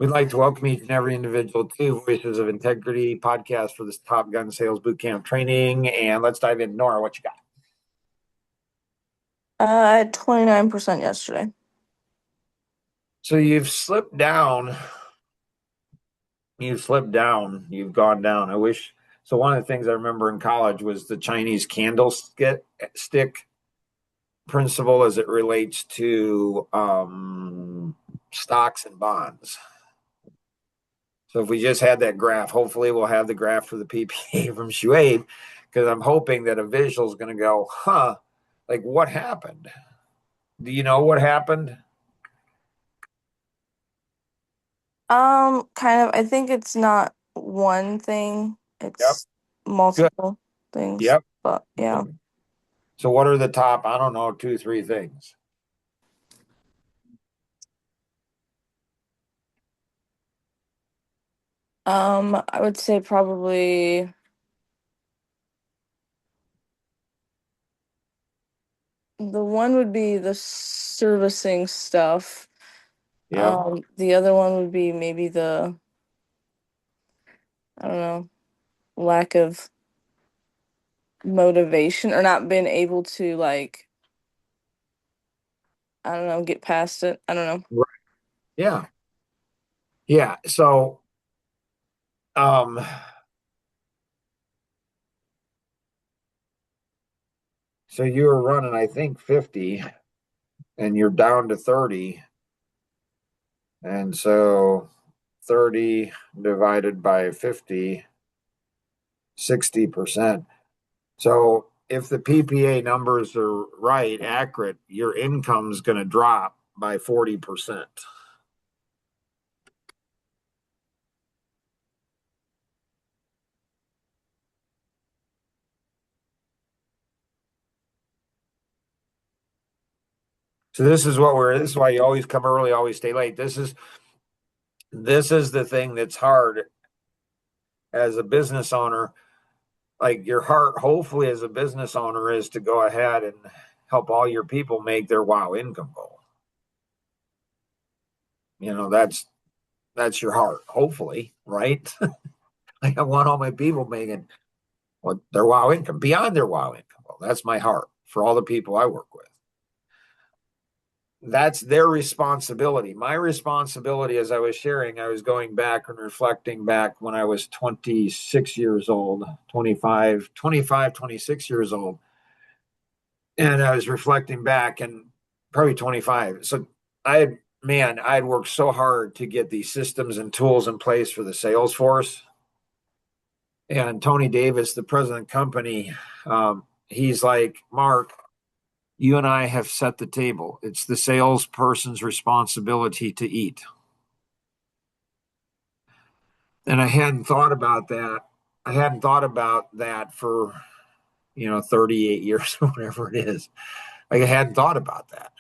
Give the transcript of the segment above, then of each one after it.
We'd like to welcome each and every individual to Voices of Integrity podcast for this Top Gun Sales Bootcamp training. And let's dive in. Nora, what you got? I had 29% yesterday. So you've slipped down. You've gone down. I wish. So one of the things I remember in college was the Chinese candlestick principle as it relates to stocks and bonds. So if we just had that graph, hopefully we'll have the graph for the PPA from Shuaib, because I'm hoping that a visual is going to go, like what happened? Do you know what happened? Kind of. I think it's not one thing, Yep. it's Good. multiple things. Yep. But yeah. So what are the top, I don't know, two, three things? I would say probably the one would be the servicing stuff. Yep. The other one would be maybe the, I don't know, lack of motivation or not being able to I don't know, get past it. I don't know. Right. Yeah. Yeah. Um, so you were running, I think, 50 and you're down to 30. And so 30 divided by 50, 60%. So if the PPA numbers are right, accurate, your income's going to drop by 40%. So this is why you always come early, always stay late. This is the thing that's hard as a business owner. Like your heart, hopefully, as a business owner, is to go ahead and help all your people make their wow income goal. That's your heart, hopefully, right? I want all my people making what their wow income beyond their wow income. Well, that's my heart for all the people I work with. That's their responsibility. My responsibility, as I was sharing, I was going back and reflecting back when I was 26 years old, 26 years old. And I was reflecting back and probably 25. So I had worked so hard to get these systems and tools in place for the sales force. And Tony Davis, the president of the company, he's like, Mark, you and I have set the table. It's the salesperson's responsibility to eat. And I hadn't thought about that. I hadn't thought about that for, 38 years or whatever it is. Like I hadn't thought about that.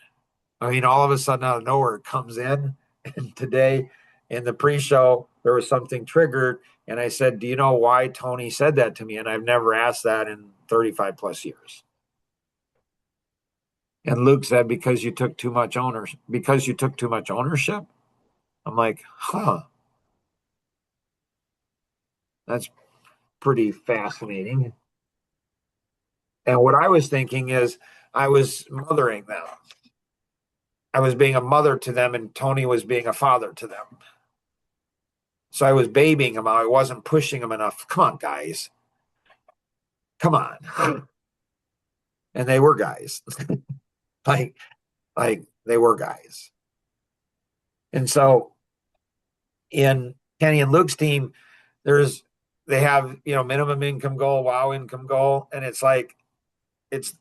I mean, all of a sudden out of nowhere it comes in. And today in the pre-show, there was something triggered. And I said, do you know why Tony said that to me? And I've never asked that in 35 plus years. And Luke said, because you took too much ownership. I'm like, that's pretty fascinating. And what I was thinking is I was mothering them. I was being a mother to them, and Tony was being a father to them. So I was babying them. I wasn't pushing them enough. Come on, guys. Come on. And they were guys. like, like they were guys. And so in Kenny and Luke's team, there's they have minimum income goal, wow income goal, and it's like it's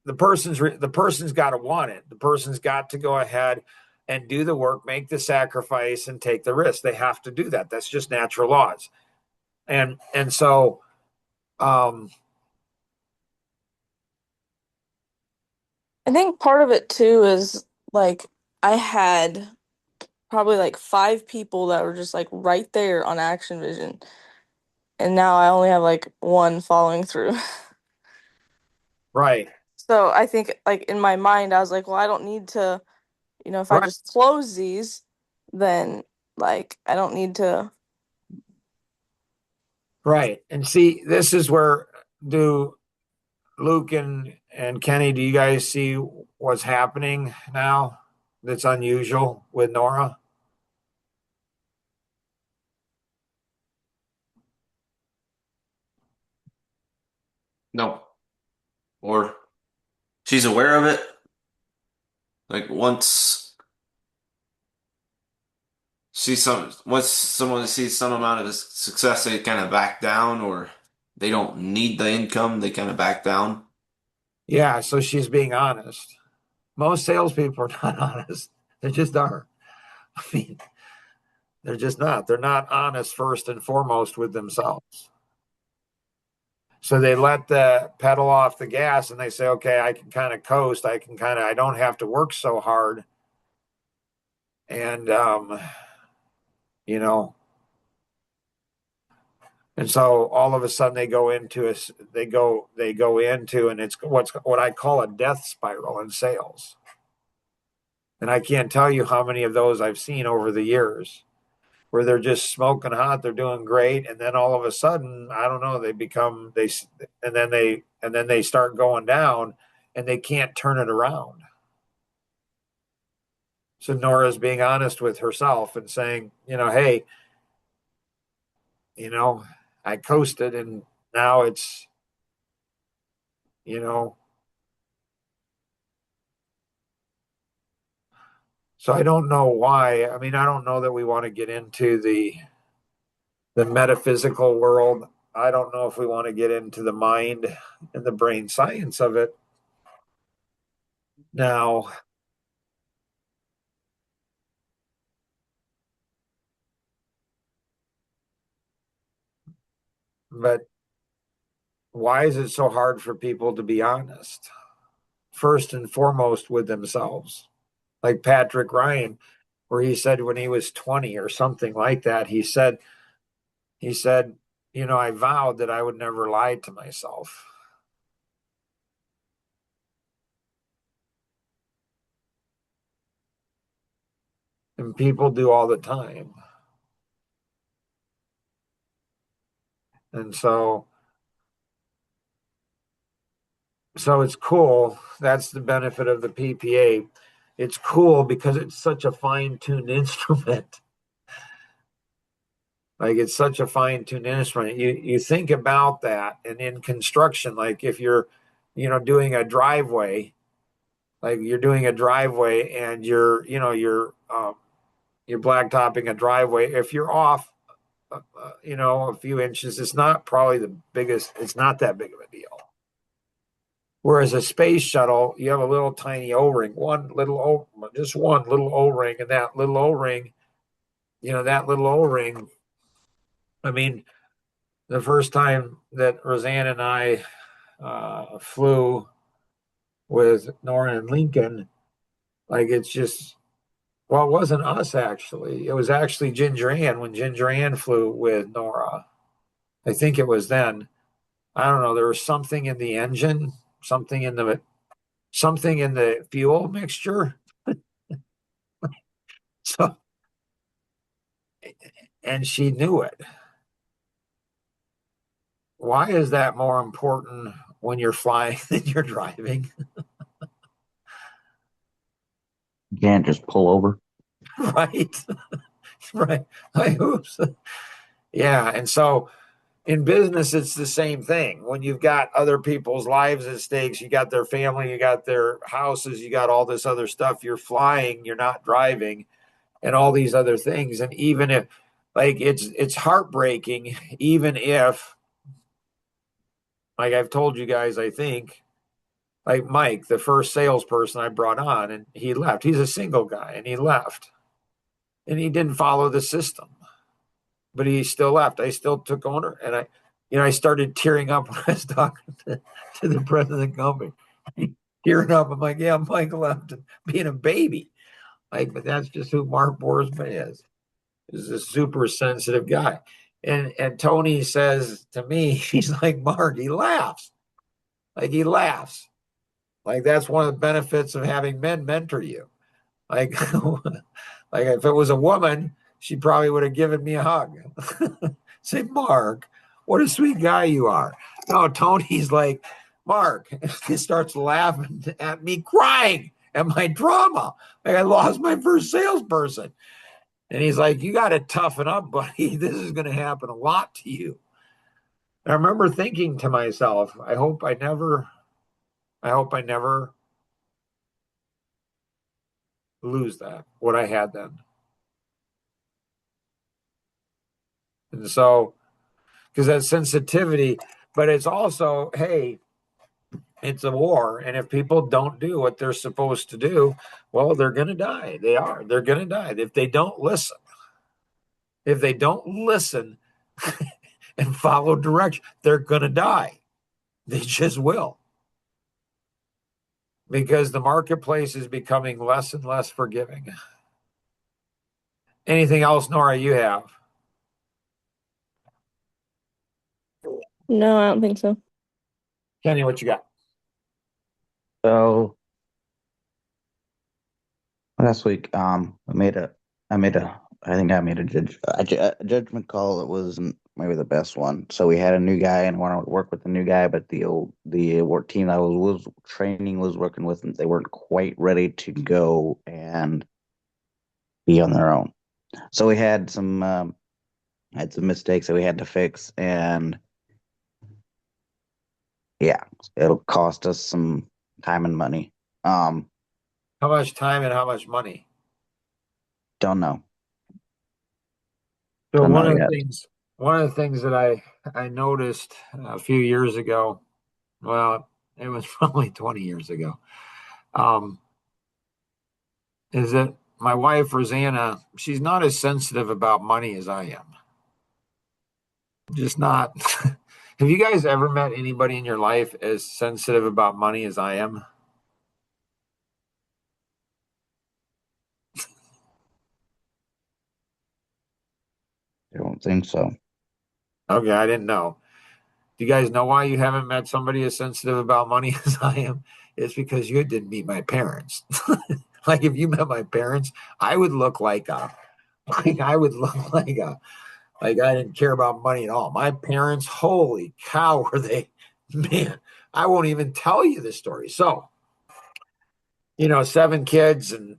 the person's got to want it. The person's got to go ahead and do the work, make the sacrifice, and take the risk. They have to do that. That's just natural laws. And so um I think part of it too is like I had probably like five people that were just like right there on Action Vision. And now I only have like one following through. right, So I think like in my mind, I was like, well, I don't need to, if I right, just close these, then Like, I don't need to. Right. And see, this is where do Luke and Kenny, do you guys see what's happening now that's unusual with Nora? No. Or she's aware of it. Like once someone sees some amount of success, they kind of back down, or they don't need the income, they kind of back down. Yeah, so she's being honest. Most salespeople are not honest. They just aren't. I mean, they're just not. They're not honest first and foremost with themselves. So they let the pedal off the gas and they say, okay, I can kind of coast. I don't have to work so hard. And, you know, and so all of a sudden they go into, and it's what I call a death spiral in sales. And I can't tell you how many of those I've seen over the years where they're just smoking hot, they're doing great, and then all of a sudden, I don't know, and then they start going down, and they can't turn it around. So Nora's being honest with herself and saying, hey, you know, I coasted, and now it's, you know, so I don't know why. I mean, I don't know that we want to get into the metaphysical world. I don't know if we want to get into the mind and the brain science of it now. But why is it so hard for people to be honest? First and foremost with themselves. Like Patrick Ryan, where he said when he was 20 or something like that, he said, I vowed that I would never lie to myself. And people do all the time. And so it's cool. That's the benefit of the PPA. It's cool because it's such a fine-tuned instrument. Like it's such a fine-tuned instrument. You think about that, and in construction, like if you're, doing a driveway, like you're doing a driveway and you're blacktopping a driveway. If you're off, a few inches, it's not probably the biggest. It's not that big of a deal. Whereas a space shuttle, you have a little tiny O-ring, just one little O-ring, and that little O-ring, that little O-ring. I mean, the first time that Roseanne and I flew with Nora and Lincoln, like it's just, well, it wasn't us actually. It was actually Ginger Ann when Ginger Ann flew with Nora. I think it was then. I don't know. There was something in the engine, something in the fuel mixture. So, and she knew it. Why is that more important when you're flying than you're driving? You can't just pull over. Right. Right. Like, oops. Yeah. And so in business, it's the same thing. When you've got other people's lives at stakes, you got their family, you got their houses, you got all this other stuff. You're flying, you're not driving, and all these other things. And even if, like, it's heartbreaking, even if, like I've told you guys, I think, like Mike, the first salesperson I brought on, and he left. He's a single guy, and he left, and he didn't follow the system, but he still left. I still took owner, and I started tearing up when I was talking to the president of the company, tearing up. I'm like, yeah, Mike left, being a baby, like, but that's just who Mark Boersma is. He's a super sensitive guy, and Tony says to me, he's like, Mark, he laughs, like he laughs. Like that's one of the benefits of having men mentor you. Like, like if it was a woman, she probably would have given me a hug. Say, Mark, what a sweet guy you are. No, Tony's like, Mark, he starts laughing at me, crying at my drama. Like I lost my first salesperson. And he's like, you got to toughen up, buddy. This is going to happen a lot to you. And I remember thinking to myself, I hope I never lose that, what I had then. And so, because that sensitivity, but it's also, hey, it's a war. And if people don't do what they're supposed to do, well, they're going to die. They're going to die. If they don't listen and follow direction, they're going to die. They just will. Because the marketplace is becoming less and less forgiving. Anything else, Nora, you have? No, I don't think so. Kenny, what you got? So last week, I think I made a judgment call that wasn't maybe the best one. So we had a new guy and wanted to work with the new guy, but the work team I was training was working with, and they weren't quite ready to go and be on their own. So we had some mistakes that we had to fix, and yeah, it'll cost us some time and money. How much time and how much money? Don't know. So Don't one know of the yet. things that I noticed a few years ago, well, it was probably 20 years ago, is that my wife Rosanna, she's not as sensitive about money as I am. Just not. Have you guys ever met anybody in your life as sensitive about money as I am? I don't think so. Okay, I didn't know. Do you guys know why you haven't met somebody as sensitive about money as I am? It's because you didn't meet my parents. Like if you met my parents, I would look like like I would look like I didn't care about money at all. My parents, holy cow, were they, man, I won't even tell you the story. So, 7 kids and,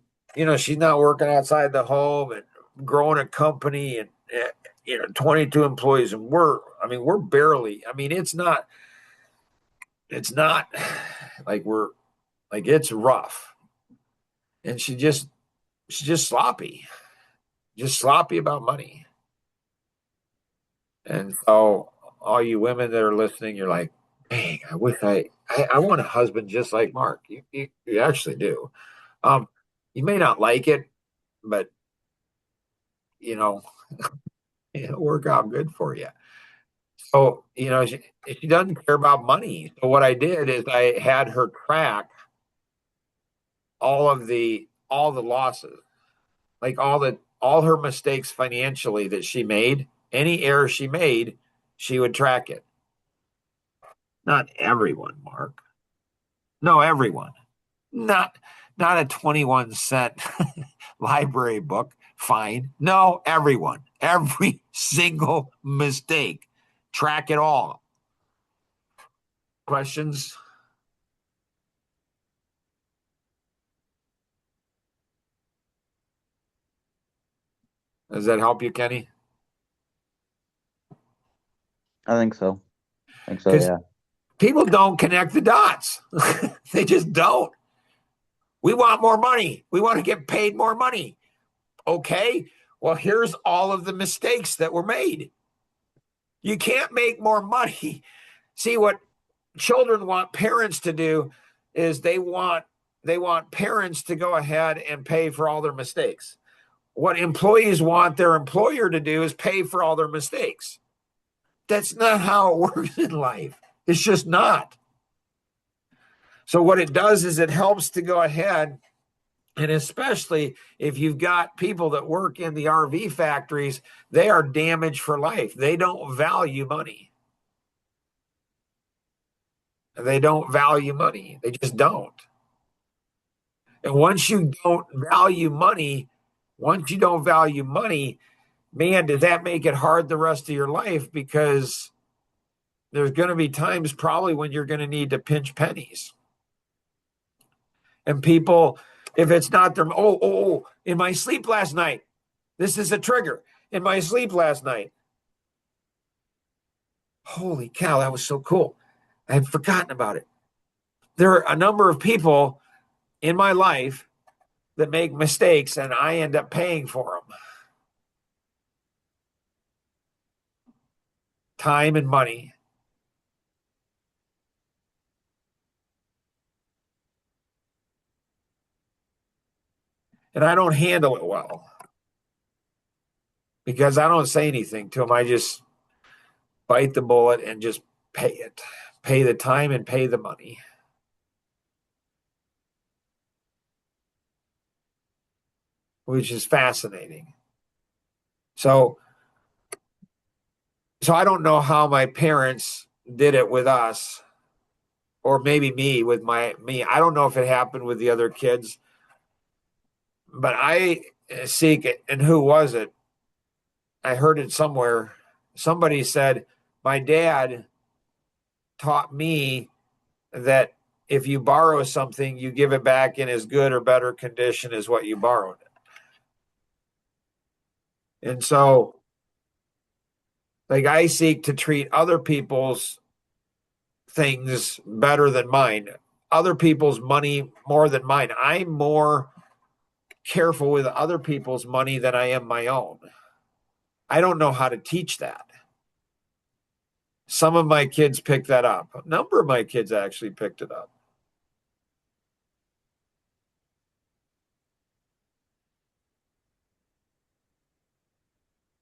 she's not working outside the home and growing a company and, 22 employees. And we're barely, it's not like it's rough. And she's just sloppy about money. And so all you women that are listening, you're like, dang, I wish I want a husband just like Mark. You actually do. Um, you may not like it, but you know, it'll work out good for you. So, she doesn't care about money. So what I did is I had her track all the losses, like all her mistakes financially that she made, any error she made, she would track it. Not everyone, Mark. No, everyone. Not not a 21-cent library book. Fine. No, everyone. Every single mistake. Track it all. Questions? Does that help you, Kenny? I think so. Because Yeah. people don't connect the dots. They just don't. We want more money. We want to get paid more money. Okay. Well, here's all of the mistakes that were made. You can't make more money. See, what children want parents to do is they want parents to go ahead and pay for all their mistakes. What employees want their employer to do is pay for all their mistakes. That's not how it works in life. It's just not. So what it does is it helps to go ahead, and especially if you've got people that work in the RV factories, they are damaged for life. They don't value money. They don't value money. They just don't. And once you don't value money, man, did that make it hard the rest of your life? Because there's going to be times probably when you're going to need to pinch pennies. And people, if it's not their, in my sleep last night, this is a trigger. In my sleep last night, holy cow, that was so cool. I had forgotten about it. There are a number of people in my life that make mistakes and I end up paying for them. Time and money. And I don't handle it well because I don't say anything to them. I just bite the bullet and just pay it. Pay the time and pay the money. Which is fascinating. So I don't know how my parents did it with us, or maybe me with me. I don't know if it happened with the other kids, but I seek it. And who was it? I heard it somewhere. Somebody said, my dad taught me that if you borrow something, you give it back in as good or better condition as what you borrowed it. And so, like, I seek to treat other people's things better than mine, other people's money more than mine. I'm more careful with other people's money than I am my own. I don't know how to teach that. Some of my kids picked that up. A number of my kids actually picked it up.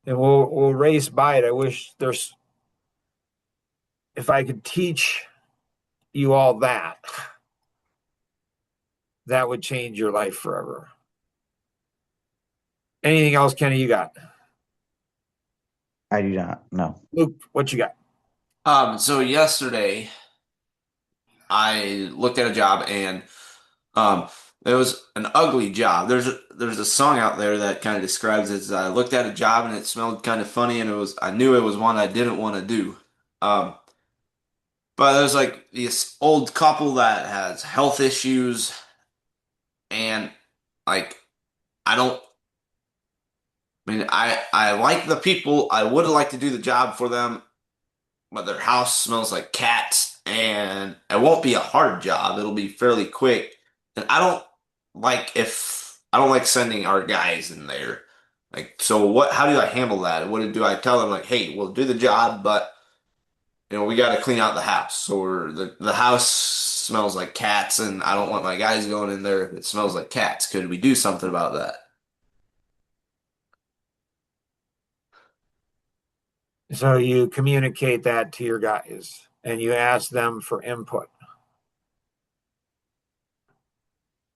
And we'll race by it. I wish if I could teach you all that would change your life forever. Anything else, Kenny, you got? I do not. No. Luke, what you got? So yesterday I looked at a job and it was an ugly job. There's a song out there that kind of describes it. I looked at a job and it smelled kind of funny, and I knew it was one I didn't want to do. But there's like this old couple that has health issues, and like I don't. I mean, I like the people. I would like to do the job for them, but their house smells like cats, and it won't be a hard job. It'll be fairly quick. And I don't like sending our guys in there. Like, so how do I handle that? What do I tell them? Like, hey, we'll do the job, but we got to clean out the house. Or the house smells like cats, and I don't want my guys going in there if it smells like cats. Could we do something about that? So you communicate that to your guys and you ask them for input.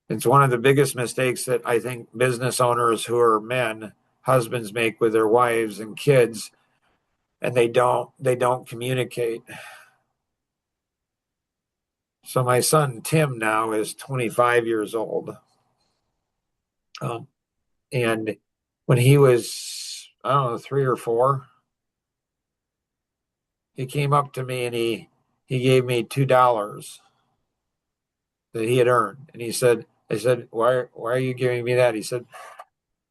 It's one of the biggest mistakes that I think business owners who are men, husbands make with their wives and kids, and they don't communicate. So my son Tim now is 25 years old. And when he was, I don't know, 3 or 4, he came up to me and he gave me $2 that he had earned. And I said, why are you giving me that? He said,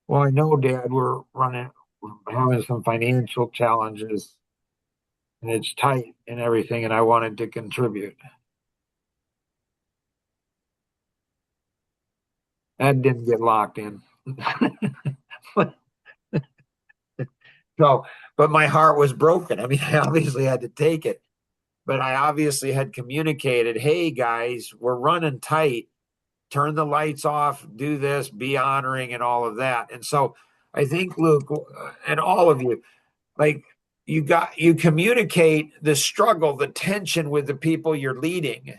well, I know, Dad, we're having some financial challenges and it's tight and everything, and I wanted to contribute. That didn't get locked in. So, but my heart was broken. I mean, I obviously had to take it, but I obviously had communicated, hey guys, we're running tight. Turn the lights off, do this, be honoring, and all of that. And so I think, Luke, and all of you, like, you communicate the struggle, the tension with the people you're leading.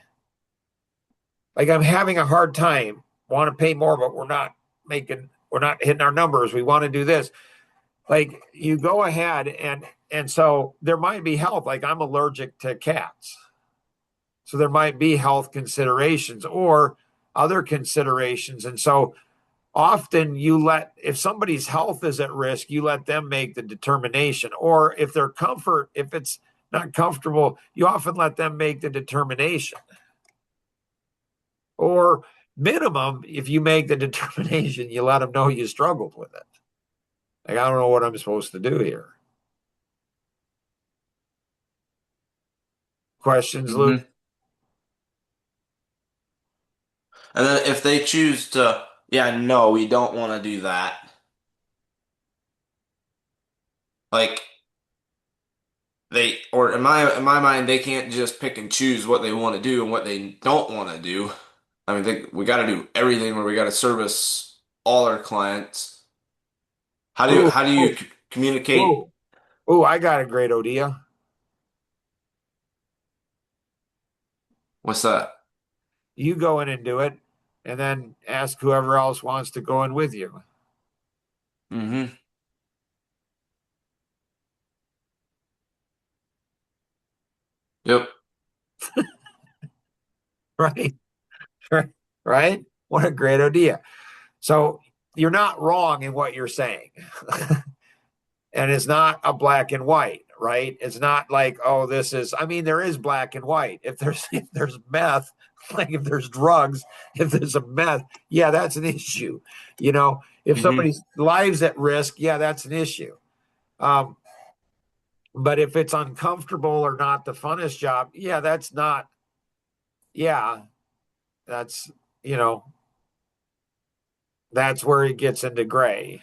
Like, I'm having a hard time, want to pay more, but we're not hitting our numbers. We want to do this. Like, you go ahead and so there might be health, like I'm allergic to cats. So there might be health considerations or other considerations. And so often if somebody's health is at risk, you let them make the determination. Or if it's not comfortable, you often let them make the determination. Or minimum, if you make the determination, you let them know you struggled with it. Like, I don't know what I'm supposed to do here. Questions, Luke? Mhm. And then if they choose to, yeah, no, we don't want to do that. Like or in my mind, they can't just pick and choose what they want to do and what they don't want to do. I mean, we got to do everything where we got to service all our clients. Ooh, How do you communicate? ooh, ooh, I got a great idea. What's that? You go in and do it, and then ask whoever else wants to go in with you. Mm-hmm. Yep. Right? Right? What a great idea. So you're not wrong in what you're saying. And it's not a black and white, right? It's not like, oh, I mean, there is black and white. If there's meth, like if there's drugs, if there's a meth, yeah, that's an issue. If Mm-hmm. somebody's life's at risk, yeah, that's an issue. Um, but if it's uncomfortable or not the funnest job, yeah, yeah, that's, you know, that's where it gets into gray.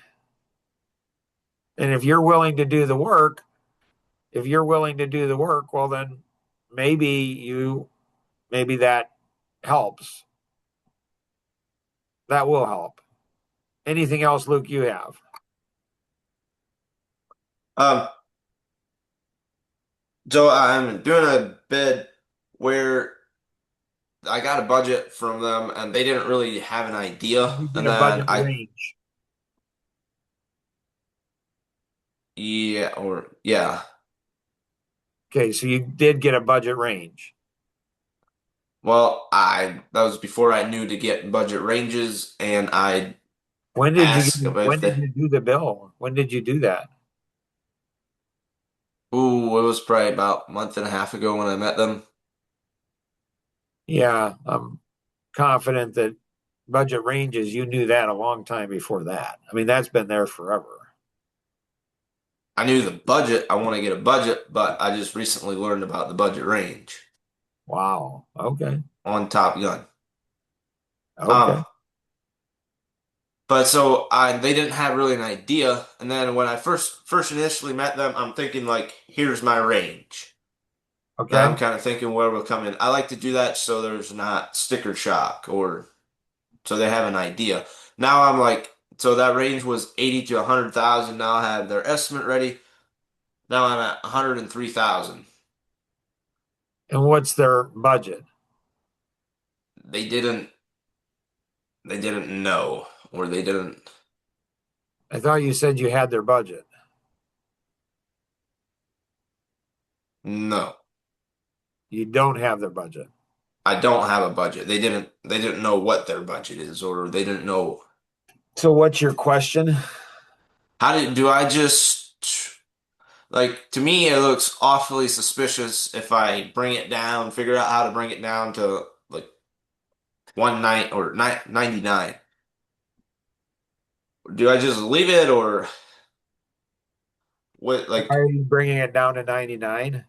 And if you're willing to do the work, well, then maybe that helps. That will help. Anything else, Luke, you have? Um, so I'm doing a bid where I got a budget from them and they didn't really have an idea. You get And a then budget range. yeah. Okay, so you did get a budget range. Well, that was before I knew to get budget ranges, and I asked if When did they. you do the bill? When did you do that? Ooh, it was probably about a month and a half ago when I met them. Yeah, I'm confident that budget ranges, you knew that a long time before that. I mean, that's been there forever. I knew the budget. I want to get a budget, but I just recently learned about the budget range Wow. Okay. on Top Gun. Um, Okay. but so they didn't have really an idea, and then when I first initially met them, I'm thinking like, here's my range. Now I'm Okay. kind of thinking where we'll come in. I like to do that so there's not sticker shock or so they have an idea. Now I'm like, so that range was 80 to 100,000. Now I have their estimate ready. Now I'm at 103,000. And what's their budget? They didn't they didn't know or they didn't I thought you said you had their budget. know. You don't have their budget. I don't have a budget. They didn't know what their budget is or they didn't know. So what's your question? Do I just like to me it looks awfully suspicious if I bring it down, figure out how to bring it down to like 1 night or 99. Do I just leave it or what Why like are you bringing it down to 99?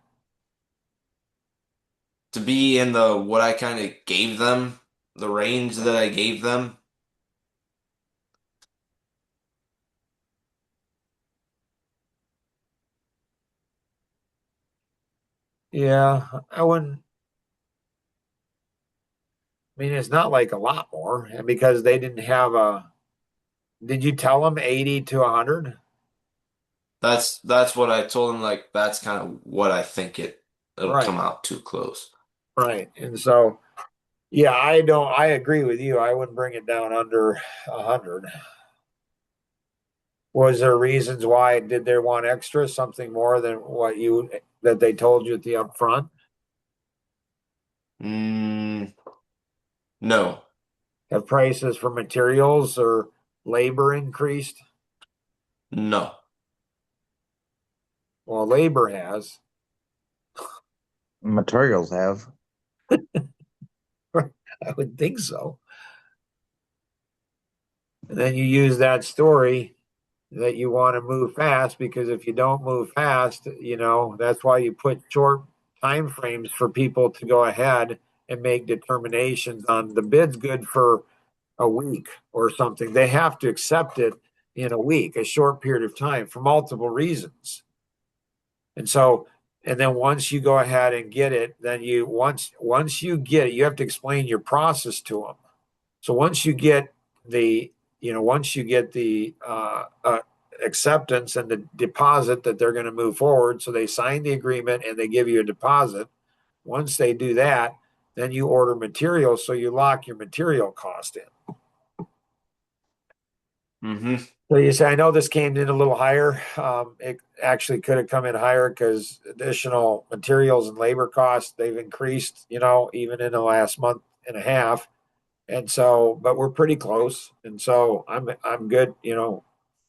to be in the what I kind of gave them, the range that I gave them? Yeah, I wouldn't. I mean, it's not like a lot more, and because they didn't have a. Did you tell them 80 to 100? That's what I told them like that's kind of what I think it'll Right, come out too close. right. And so, yeah, I agree with you. I wouldn't bring it down under 100. Was there reasons why? Did they want extra, something more than that they told you at the upfront? Mm, no. Have prices for materials or labor increased? No. Well, labor has. Materials have. I would think so. And then you use that story that you want to move fast, because if you don't move fast, that's why you put short time frames for people to go ahead and make determinations on the bid's good for a week or something. They have to accept it in a week, a short period of time, for multiple reasons. And then once you go ahead and get it, then once you get it, you have to explain your process to them. So once you get the acceptance and the deposit that they're going to move forward, so they sign the agreement and they give you a deposit. Once they do that, then you order material, so you lock your material cost in. Mm-hmm. So you say, I know this came in a little higher. It actually could have come in higher because additional materials and labor costs, they've increased, even in the last month and a half. And so, but we're pretty close. And so I'm good,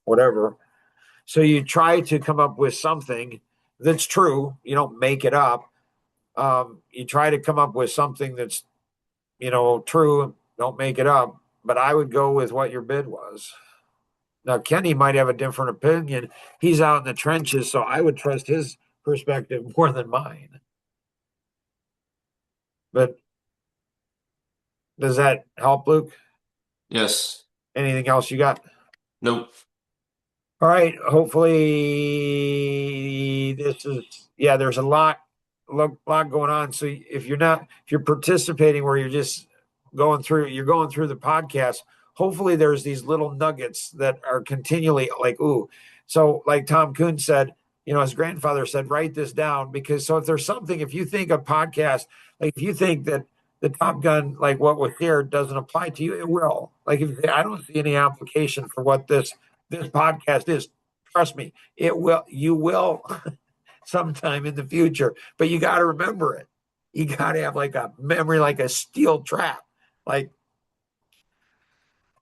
whatever. So you try to come up with something that's true. You don't make it up. You try to come up with something that's, true. Don't make it up. But I would go with what your bid was. Now, Kenny might have a different opinion. He's out in the trenches, so I would trust his perspective more than mine. But does that help, Luke? Yes. Anything else you got? Nope. All right. Hopefully there's a lot going on. So if you're participating where you're just going through the podcast, hopefully there's these little nuggets that are continually like, ooh. So like Tom Kuhn said, his grandfather said, write this down, because so if there's something, if you think a podcast, like if you think that the Top Gun, like what was here, doesn't apply to you, it will. Like if you say, I don't see any application for what this podcast is, trust me, it will. You will sometime in the future, but you got to remember it. You got to have like a memory, like a steel trap,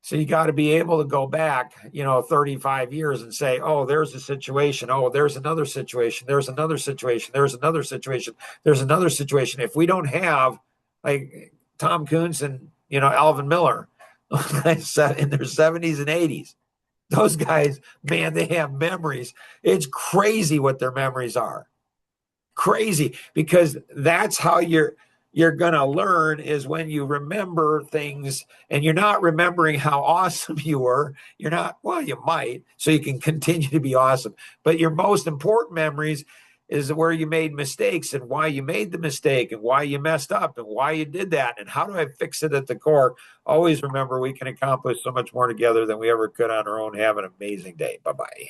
so you got to be able to go back, 35 years and say, oh, there's a situation. Oh, there's another situation. There's another situation. There's another situation. There's another situation. If we don't have like Tom Coons and, Alvin Miller in their 70s and 80s, those guys, man, they have memories. It's crazy what their memories are. Crazy, because that's how you're going to learn, is when you remember things and you're not remembering how awesome you were. You're not, well, you might, so you can continue to be awesome. But your most important memories is where you made mistakes and why you made the mistake and why you messed up and why you did that and how do I fix it at the core. Always remember, we can accomplish so much more together than we ever could on our own. Have an amazing day. Bye-bye.